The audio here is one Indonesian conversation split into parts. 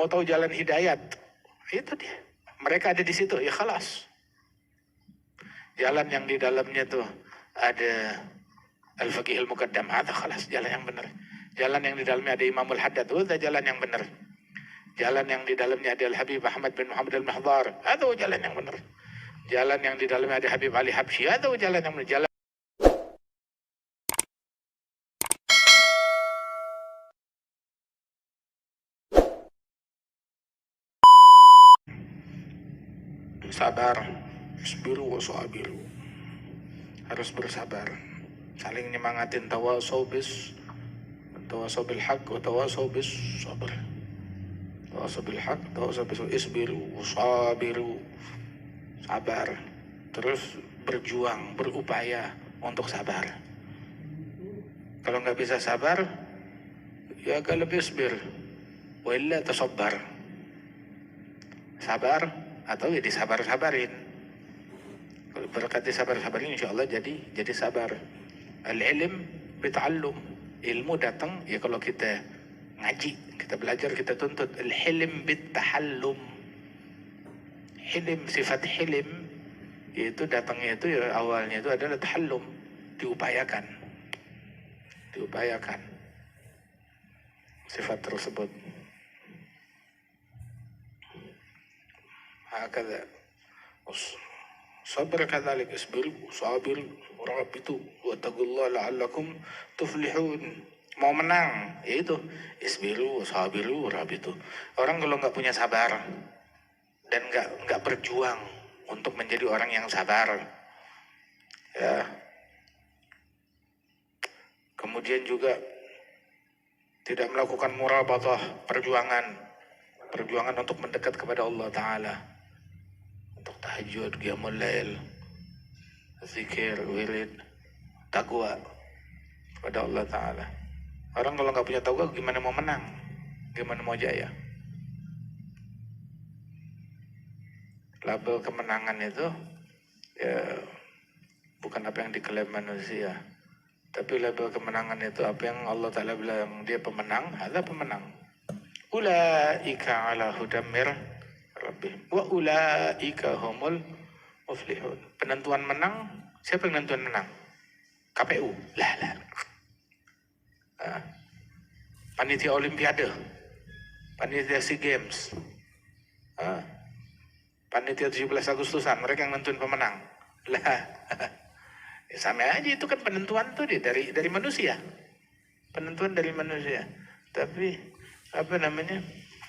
tahu jalan hidayat. Itu dia. Mereka ada di situ, ya khalas. Jalan yang di dalamnya tuh ada Al-Faqih Al-Muqaddam, ada khalas, jalan yang benar. Jalan yang di dalamnya ada Imamul Haddad, itu jalan yang benar. Jalan yang di dalamnya ada Al-Habib Ahmad bin Muhammad Al-Mahdhar, itu jalan yang benar. Jalan yang di dalamnya ada Habib Ali Habsyi, itu jalan yang benar. Jalan sabar, isbiru wa sabiru. Harus bersabar. Saling nyemangatin, tawasau bil haq wa tawasau bis sabr. Tawasau bil haq, tawasau bis isbiru wa sabiru. Sabar. Terus berjuang, berupaya untuk sabar. Kalau nggak bisa sabar, ya agak lebih isbir. Wa illa tasabbar. Sabar atau ya disabar-sabarin. Kalau berkat disabar-sabarin, insya Allah jadi sabar. Al-ilm bita'allum. Ilmu datang ya kalau kita ngaji, kita belajar, kita tuntut. Al-hilm bitahallum. Hilm, sifat hilm itu datangnya itu ya awalnya itu adalah tahallum, diupayakan. Diupayakan sifat tersebut. Hakadha. Sabar kadzalik, isbiru, sabir, rabitu, wattaqullaha la'allakum tuflihun. Mau menang, yaitu isbiru, sabiru, rabitu. Orang kalau nggak punya sabar dan nggak berjuang untuk menjadi orang yang sabar, ya. Kemudian juga tidak melakukan murabatah, perjuangan untuk mendekat kepada Allah Ta'ala. Untuk tahajud, qiyamul lail, zikir, wirid, taqwa kepada Allah Ta'ala. Orang kalau nggak punya taqwa gimana mau menang? Gimana mau jaya? Label kemenangan itu ya bukan apa yang diklaim manusia, tapi label kemenangan itu apa yang Allah Ta'ala bilang dia pemenang, ada pemenang. Ulaika ala hudam mir rabbihim wa ulaika humul muflihun. Penentuan menang, siapa yang penentuan menang? KPU. Lah. Panitia Olimpiade, panitia SEA Games, panitia 17 Agustusan, mereka yang nentuin pemenang. Lah, ya sama aja, itu kan penentuan tuh dari manusia. Penentuan dari manusia. Tapi apa namanya?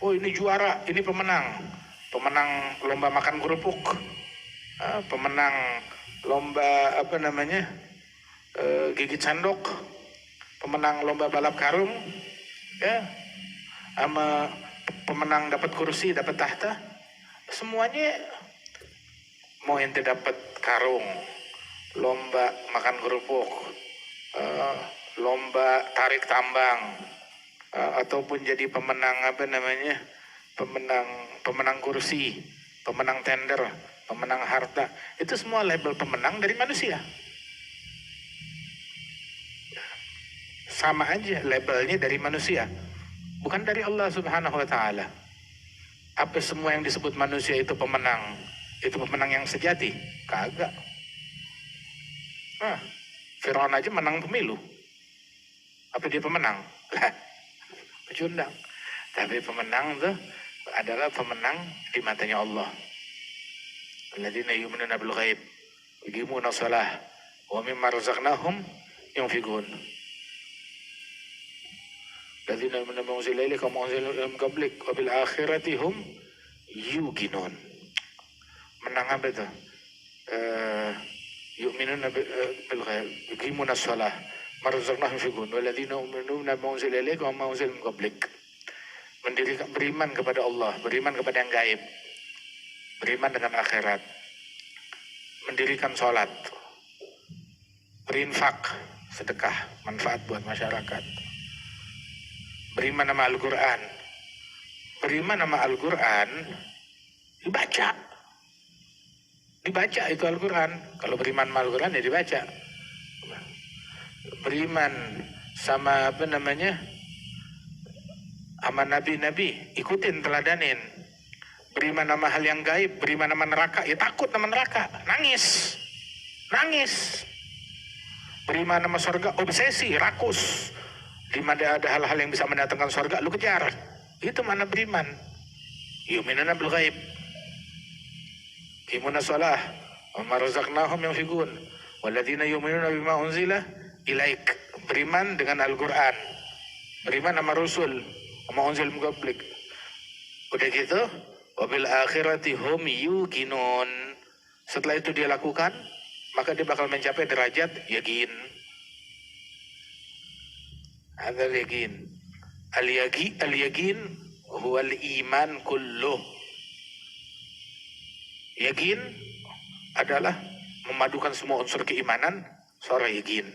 Oh, ini juara, ini pemenang. Pemenang lomba makan kerupuk. Pemenang lomba apa namanya? Gigit sendok. Pemenang lomba balap karung. Ya. Sama pemenang dapat kursi, dapat tahta. Semuanya mau ente dapat karung, lomba makan kerupuk, lomba tarik tambang, ataupun jadi pemenang apa namanya, pemenang kursi, pemenang tender, pemenang harta, itu semua label pemenang dari manusia. Sama aja labelnya dari manusia, bukan dari Allah Subhanahu wa Ta'ala. Apa semua yang disebut manusia itu pemenang yang sejati? Kagak. Firaun aja menang pemilu. Apa dia pemenang? Lah, pecundang. Tapi pemenang itu adalah pemenang di matanya Allah. Alladzina yu'minuna bil ghaib, yuqimuna shalah, wa mimma razaqnahum yunfiqun. Alladzina yu'minuna bima unzila ilaika wa ma unzila min qablik wa bil akhirati hum yuqinun. Menang apa itu? Yu'minuna bil ghaib, yuqimuna shalah, ma razaqnahum yunfiqun. Walladzina yu'minuna bima unzila ilaika wa ma unzila min qablik. Beriman kepada Allah, beriman kepada yang gaib, beriman dengan akhirat, mendirikan sholat, berinfak, sedekah, manfaat buat masyarakat, beriman sama Al-Quran. Beriman sama Al-Quran, dibaca itu Al-Quran. Kalau beriman sama Al-Quran ya dibaca. Beriman sama apa namanya, sama nabi-nabi, ikutin, teladanin. Beriman nama hal yang gaib, beriman nama neraka, ya takut nama neraka, nangis. Beriman nama surga, obsesi, rakus. Di mana ada hal-hal yang bisa mendatangkan surga, lu kejar. Itu mana beriman. Yu'minuna bil ghaib. Qimuna shalah, wa ma razaqnahum yunfiqun. Walladzina yu'minuna bima unzila ilaik. Beriman dengan Al-Qur'an. Beriman sama Rasul, sama unzil muqablik. Udah gitu, wabil akhirati hum yuqinun. Setelah itu dia lakukan, maka dia bakal mencapai derajat yakin. Ada yakin. Al-yakin huwa al-iman kulluh. Yakin adalah memadukan semua unsur keimanan, seorang yakin.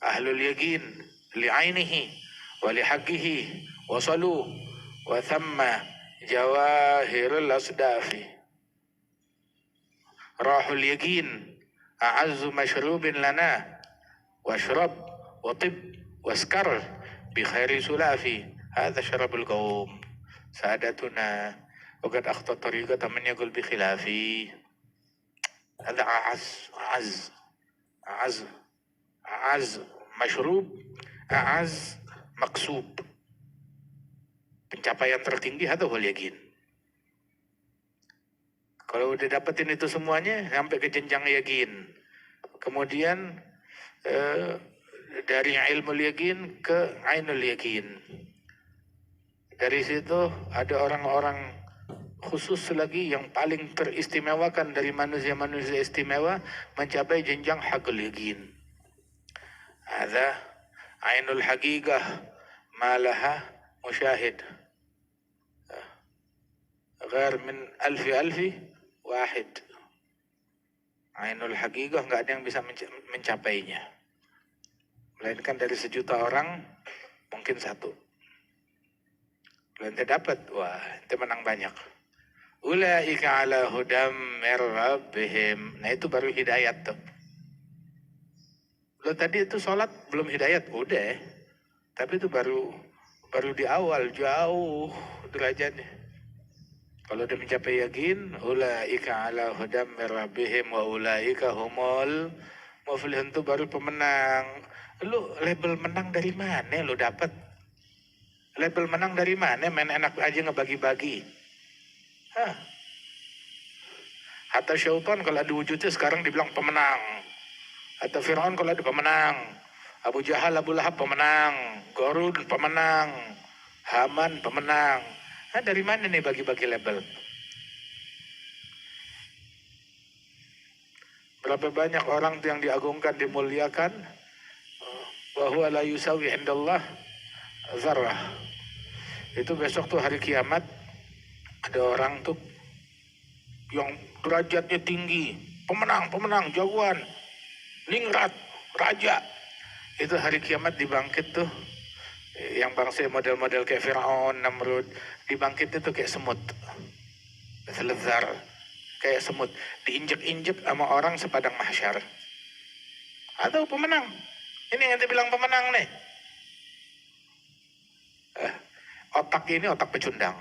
Ahlul yakin li'ainihi wa lihaqqihi wa salu wa thamma jawahirul asdafi. Rahul yakin a'azzu mashrubin lana washrab wa tib waskar bi khairi sulafi. Hadha syarabul qaum sadatuna wa qad akhta tariqata man yaqul bi khilafi. Hadha a'az mashrub, a'az maksub. Pencapaian tertinggi hadha wal yakin. Kalau udah dapetin itu semuanya sampai ke jenjang yakin, kemudian dari ilmu yakin ke ainul yakin. Dari situ ada orang-orang khusus lagi yang paling teristimewakan dari manusia-manusia istimewa mencapai jenjang haqqul yakin. Hadza ainul haqiqah ma laha musyahid. Ghair min alfi wahid. Ainul haqiqah enggak ada yang bisa mencapainya. Melainkan dari 1 juta orang mungkin 1. Kalau ente dapat, wah ente menang banyak. Ulaika ala hudam mir rabbihim. Nah itu baru hidayat tuh. Lo tadi itu sholat belum hidayat, udah. Tapi itu baru di awal, jauh derajatnya. Kalau udah mencapai yakin, ulaika ala hudam mir rabbihim wa ulaika humul muflihun, itu baru pemenang. Lu label menang dari mana lu dapat? Label menang dari mana? Main enak aja ngebagi-bagi. Hatta syaitan kalau ada wujudnya sekarang dibilang pemenang. Hatta Fir'aun kalau ada pemenang. Abu Jahal, Abu Lahab pemenang. Qarun pemenang. Haman pemenang. Nah, dari mana nih bagi-bagi label? Berapa banyak orang yang diagungkan, dimuliakan, wa huwa la yusawi indallah zarrah. Itu besok tuh hari kiamat, ada orang tuh yang derajatnya tinggi, pemenang, jagoan, ningrat, raja. Itu hari kiamat dibangkit tuh, yang bangsa model-model kayak Fir'aun, Namrud, dibangkit itu kayak semut, selezar, kayak semut, diinjek-injek sama orang sepadang mahsyar. Atau pemenang, ini yang dia bilang pemenang nih. Otak ini otak pecundang.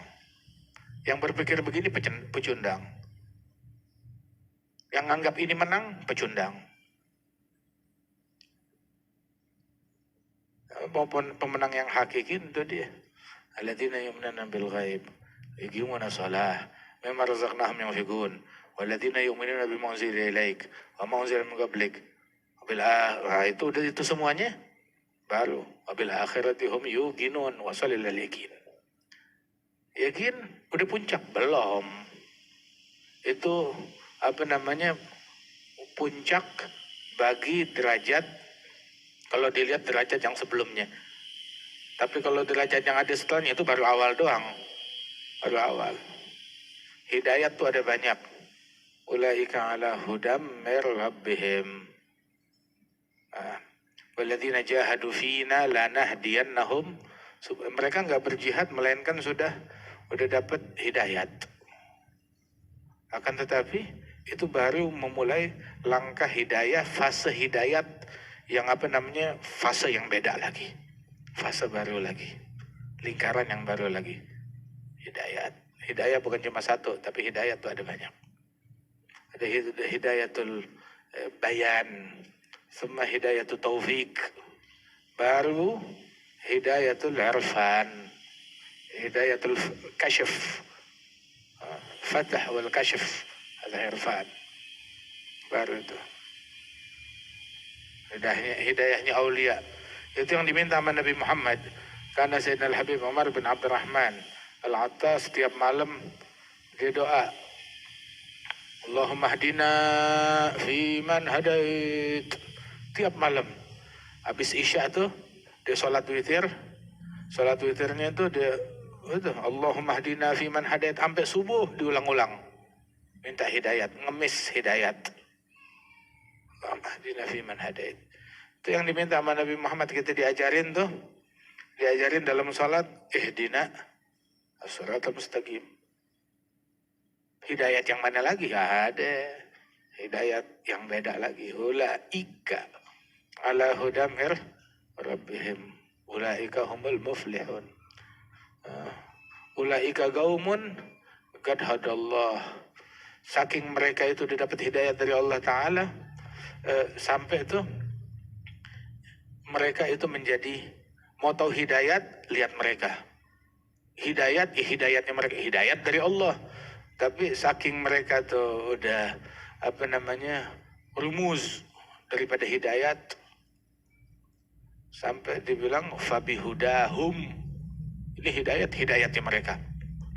Yang berpikir begini pecundang. Yang anggap ini menang, pecundang. Maupun pemenang yang hakiki itu dia. Alladzina yu'minuna bil ghaib, yuqimuna shalah, mimma razaqnahum yunfiqun, walladzina yu'minuna bima unzila ilaik, wa ma unzila min qablik. Itu semuanya baru wabil akhirati hum yuqinun wa salil yakin. Yakin udah puncak belum? Itu puncak bagi derajat, kalau dilihat derajat yang sebelumnya. Tapi kalau derajat yang ada setelahnya itu baru awal doang. Baru awal. Hidayat tuh ada banyak. Ulaika ala hudam mir rabbihim. Walladzina jahadu fina lanahdiyannahum. Mereka enggak berjihad melainkan sudah dapat hidayat. Akan tetapi itu baru memulai langkah hidayah, fase hidayat yang fase yang beda lagi. Fase baru lagi. lingkaran yang baru lagi. Hidayah bukan cuma satu, tapi hidayah itu ada banyak. Ada hidayatul bayan, summa hidayatul taufik, baru hidayatul irfan, hidayatul kashf, fatah wal kashf, ada irfan, baru itu. Hidayahnya aulia. Itu yang diminta sama Nabi Muhammad. Karena Sayyidina Al-Habib Umar bin Abdurrahman Al-Attas setiap malam dia doa, Allahumma hdina fi man hadait. Tiap malam habis isya tuh dia sholat witir. Sholat witirnya itu dia Allahumma hdina fi man hadait sampai subuh diulang-ulang. Minta hidayat, ngemis hidayat. Allahumma hdina fi man hadait. Itu yang diminta sama Nabi Muhammad, kita diajarin tuh. Diajarin dalam sholat, ihdina as-siratal mustaqim. Hidayat yang mana lagi? Ada hidayat yang beda lagi. Ulaika ala hudamir rabbihim. Ulaika humul muflihun. Ulaika gaumun qad hadallah. Saking mereka itu didapat hidayat dari Allah Ta'ala, sampai itu mereka itu menjadi, mau tahu hidayat, lihat mereka. Hidayatnya mereka, hidayat dari Allah. Tapi saking mereka tuh udah rumuz daripada hidayat, sampai dibilang fabihudahum. Ini hidayatnya mereka.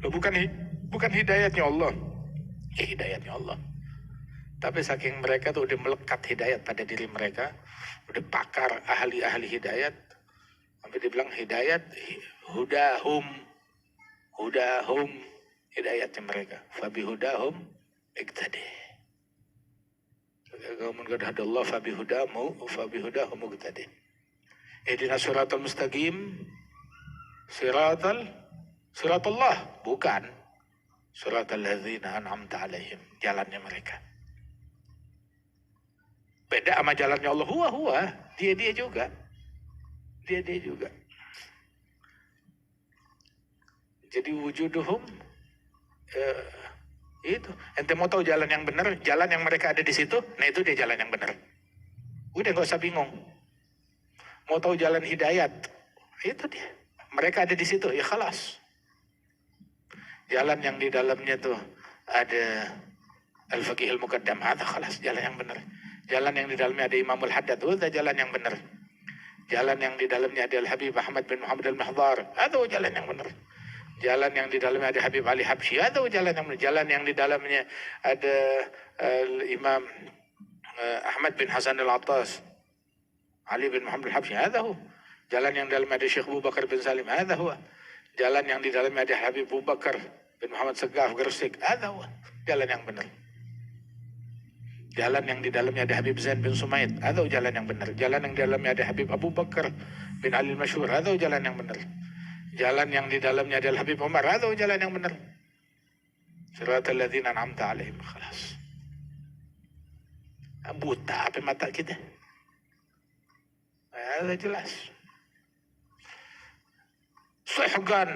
Loh, bukan hidayatnya Allah. Ya hidayatnya Allah. Tapi saking mereka tuh udah melekat hidayat pada diri mereka, udah pakar ahli-ahli hidayat, sampai dibilang hidayat hudahum hidayatnya mereka. Fabihudahum iqtadi. Qaumun qad hadallahu fabihudahum iqtadi. Ihdina siratal mustaqim. Siratallah, bukan siratal ladzina an'amta alaihim, jalannya mereka. Beda sama jalannya Allah, huwa. Dia juga. Jadi wujuduhum itu. Ente mau tahu jalan yang benar, jalan yang mereka ada di situ, nah itu dia jalan yang benar. Udah nggak usah bingung. Mau tahu jalan hidayat, itu dia. Mereka ada di situ, ya khalas. Jalan yang di dalamnya tuh ada Al-Faqih Al-Muqaddam, ada khalas, jalan yang benar. Jalan yang di dalamnya ada Imamul Haddad, udah jalan yang benar. Jalan yang di dalamnya ada Al-Habib Ahmad bin Muhammad Al-Mahdhar, ada jalan yang benar. Jalan yang di dalamnya ada Habib Ali Habsyi, ada jalan yang benar. Jalan yang di dalamnya ada Imam Ahmad bin Hasan Al-Attas, Ali bin Muhammad Al-Habsyi, ada. Jalan yang di dalamnya ada Syekh Abu Bakar bin Salim, ada. Jalan yang di dalamnya ada Habib Abu Bakar bin Muhammad Segaf Gresik, ada. Jalan yang benar. Jalan yang di dalamnya ada Habib Zain bin Sumaid, ada jalan yang benar. Jalan yang di dalamnya ada Habib Abu Bakar bin Ali Al-Masyhur, ada jalan yang benar. Jalan yang di dalamnya ada Habib Umar, ada jalan yang benar. Siratal ladzina an'amta alaihim, khalas. Buta apa mata kita? Ada jelas. Suhgan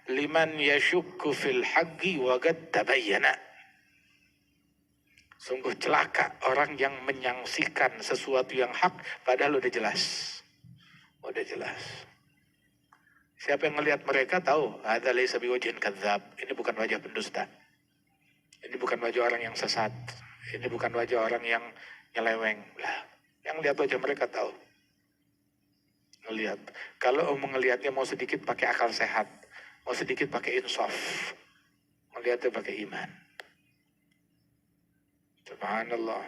liman yashukku fil haqqi wa qad tabayyana. Sungguh celaka orang yang menyaksikan sesuatu yang hak padahal udah jelas. Udah jelas. Siapa yang melihat mereka tahu, hadza laysa biwajhin kadzdzab. Ini bukan wajah pendusta. Ini bukan wajah orang yang sesat. Ini bukan wajah orang yang nyeleweng. Lah, yang lihat wajah mereka tahu. Ngelihat. Kalau mau ngelihatnya mau sedikit pakai akal sehat, mau sedikit pakai insaf. Ngelihatnya pakai iman. Subhanallah.